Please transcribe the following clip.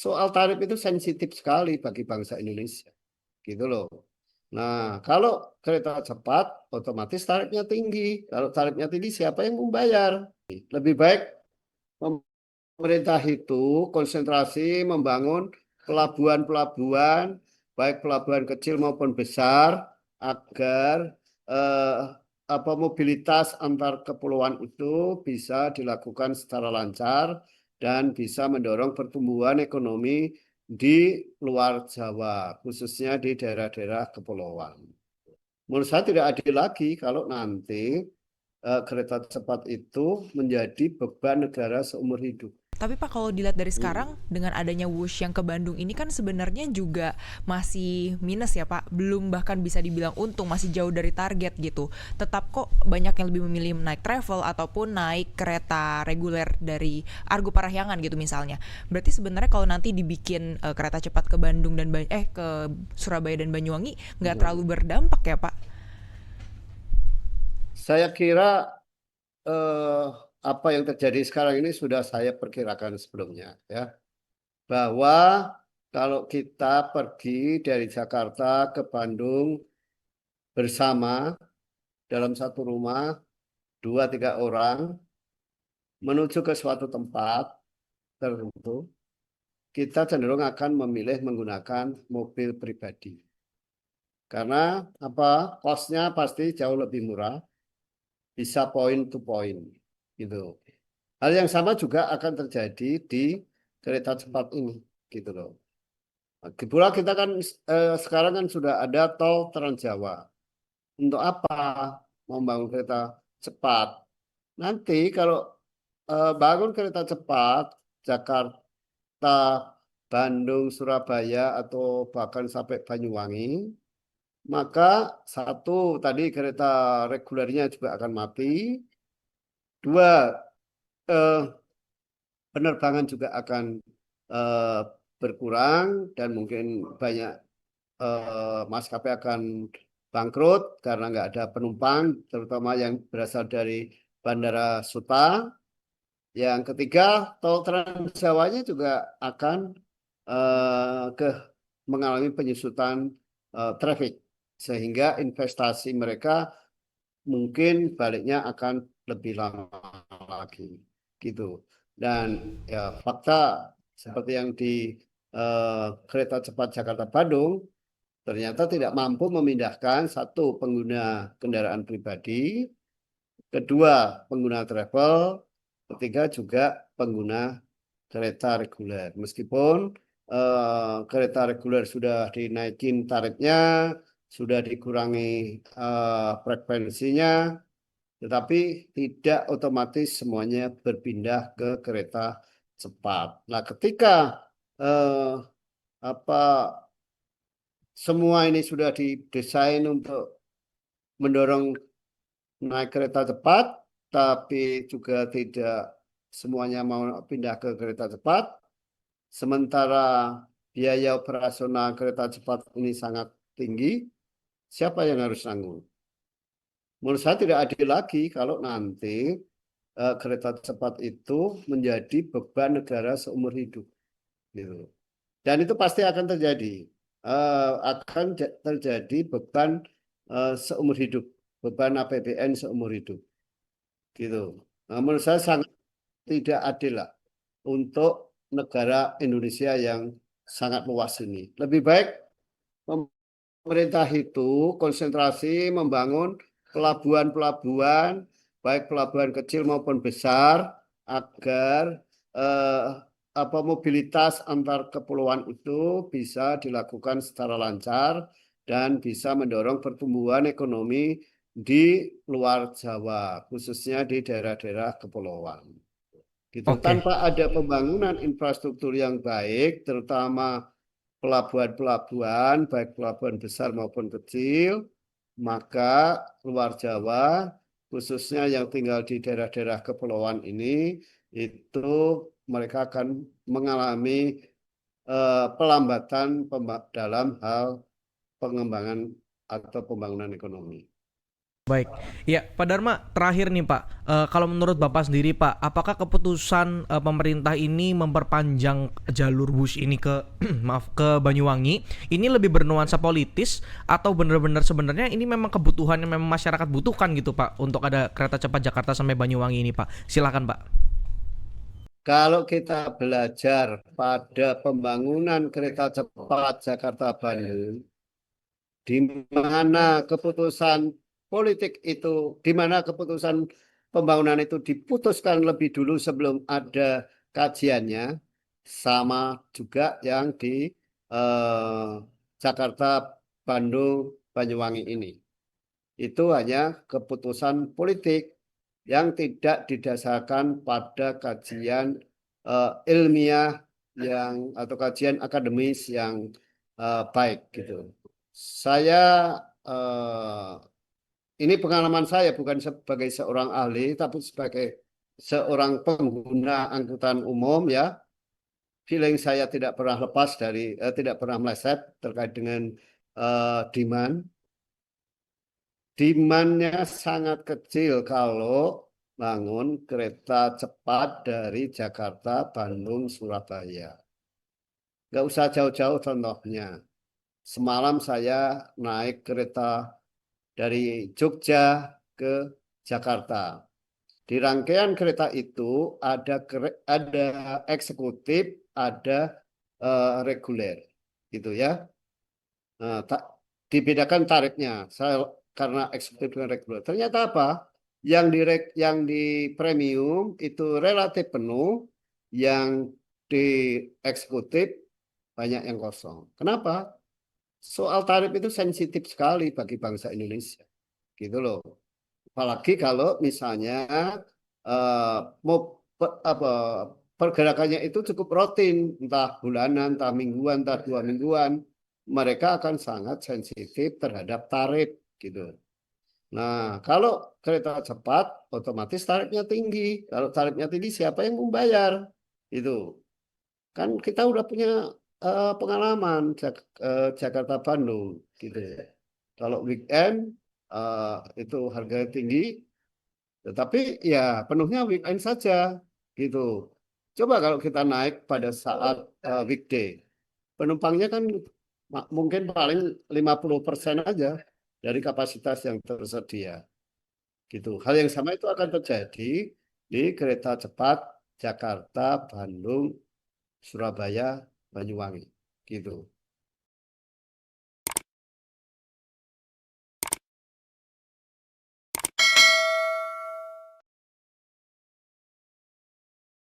soal tarif itu sensitif sekali bagi bangsa Indonesia, gitu loh. Nah, kalau kereta cepat, otomatis tarifnya tinggi. Kalau tarifnya tinggi, siapa yang membayar? Lebih baik pemerintah itu konsentrasi membangun pelabuhan-pelabuhan, baik pelabuhan kecil maupun besar, agar eh, mobilitas antar kepulauan itu bisa dilakukan secara lancar dan bisa mendorong pertumbuhan ekonomi di luar Jawa, khususnya di daerah-daerah kepulauan. Menurut saya tidak adil lagi kalau nanti kereta cepat itu menjadi beban negara seumur hidup. Tapi Pak, kalau dilihat dari sekarang dengan adanya Wush yang ke Bandung ini kan sebenarnya juga masih minus ya Pak. Belum bahkan bisa dibilang untung, masih jauh dari target gitu. Tetap kok banyak yang lebih memilih naik travel ataupun naik kereta reguler dari Argo Parahyangan gitu misalnya. Berarti sebenarnya kalau nanti dibikin kereta cepat ke Bandung dan ke Surabaya dan Banyuwangi nggak terlalu berdampak ya Pak? Saya kira eh, apa yang terjadi sekarang ini sudah saya perkirakan sebelumnya, ya, bahwa kalau kita pergi dari Jakarta ke Bandung bersama dalam satu rumah, dua tiga orang menuju ke suatu tempat tertentu, kita cenderung akan memilih menggunakan mobil pribadi. Karena apa? Kosnya pasti jauh lebih murah, bisa point to point, gitu. Hal yang sama juga akan terjadi di kereta cepat ini, gitu loh. Pula kita kan sekarang kan sudah ada tol Trans Jawa. Untuk apa membangun kereta cepat? Nanti kalau bangun kereta cepat Jakarta, Bandung, Surabaya, atau bahkan sampai Banyuwangi, maka satu tadi kereta regulernya juga akan mati. Dua, eh, penerbangan juga akan eh, berkurang dan mungkin banyak maskapai akan bangkrut karena nggak ada penumpang, terutama yang berasal dari Bandara Suta. Yang ketiga, tol Trans Jawanya juga akan ke mengalami penyusutan traffic, sehingga investasi mereka mungkin baliknya akan lebih lama lagi, gitu. Dan ya fakta seperti yang di kereta cepat Jakarta Bandung ternyata tidak mampu memindahkan satu pengguna kendaraan pribadi, kedua pengguna travel, ketiga juga pengguna kereta reguler. Meskipun kereta reguler sudah dinaikin tarifnya, sudah dikurangi frekuensinya, tetapi tidak otomatis semuanya berpindah ke kereta cepat. Nah, ketika eh, apa semua ini sudah didesain untuk mendorong naik kereta cepat, tapi juga tidak semuanya mau pindah ke kereta cepat, sementara biaya operasional kereta cepat ini sangat tinggi, siapa yang harus tanggung? Menurut saya tidak adil lagi kalau nanti kereta cepat itu menjadi beban negara seumur hidup, gitu. Dan itu pasti akan terjadi. Akan terjadi beban seumur hidup, beban APBN seumur hidup, gitu. Nah, menurut saya sangat tidak adil lah untuk negara Indonesia yang sangat luas ini. Lebih baik pemerintah itu konsentrasi membangun pelabuhan-pelabuhan, baik pelabuhan kecil maupun besar, agar eh, mobilitas antar kepulauan itu bisa dilakukan secara lancar dan bisa mendorong pertumbuhan ekonomi di luar Jawa, khususnya di daerah-daerah kepulauan. Gitu. Oke, Tanpa ada pembangunan infrastruktur yang baik, terutama pelabuhan-pelabuhan, baik pelabuhan besar maupun kecil, maka luar Jawa, khususnya yang tinggal di daerah-daerah kepulauan ini, itu mereka akan mengalami pelambatan dalam hal pengembangan atau pembangunan ekonomi. Baik, ya Pak Dharma, terakhir nih Pak, kalau menurut Bapak sendiri Pak, apakah keputusan pemerintah ini memperpanjang jalur bus ini ke maaf ke Banyuwangi ini lebih bernuansa politis atau benar-benar sebenarnya ini memang kebutuhan yang memang masyarakat butuhkan gitu Pak untuk ada kereta cepat Jakarta sampai Banyuwangi ini Pak? Silakan Pak. Kalau kita belajar pada pembangunan kereta cepat Jakarta-Bandung, di mana keputusan politik itu, di mana keputusan pembangunan itu diputuskan lebih dulu sebelum ada kajiannya, sama juga yang di eh, Jakarta, Bandung, Banyuwangi ini. Itu hanya keputusan politik yang tidak didasarkan pada kajian ilmiah yang atau kajian akademis yang baik gitu. Saya ini pengalaman saya bukan sebagai seorang ahli, tapi sebagai seorang pengguna angkutan umum ya. Feeling saya tidak pernah lepas dari, tidak pernah meleset terkait dengan demand. Demandnya sangat kecil kalau bangun kereta cepat dari Jakarta, Bandung, Surabaya. Nggak usah jauh-jauh contohnya. Semalam saya naik kereta dari Jogja ke Jakarta. Di rangkaian kereta itu ada eksekutif, ada reguler, gitu ya. Nah, dibedakan tarifnya. Saya karena eksekutif dengan reguler. Ternyata apa? Yang di premium itu relatif penuh, yang di eksekutif banyak yang kosong. Kenapa? Soal tarif itu sensitif sekali bagi bangsa Indonesia, gitu loh. Apalagi kalau misalnya eh, mau apa pergerakannya itu cukup rutin, entah bulanan, entah mingguan, entah 2 mingguan, mereka akan sangat sensitif terhadap tarif gitu. Nah, kalau kereta cepat, otomatis tarifnya tinggi. Kalau tarifnya tinggi, siapa yang membayar? Itu kan kita udah punya pengalaman Jakarta Bandung gitu ya. Kalau weekend eh, itu harganya tinggi, tetapi ya penuhnya weekend saja gitu. Coba kalau kita naik pada saat weekday, penumpangnya kan mungkin paling 50% aja dari kapasitas yang tersedia gitu. Hal yang sama itu akan terjadi di kereta cepat Jakarta, Bandung, Surabaya, Banyuwangi gitu.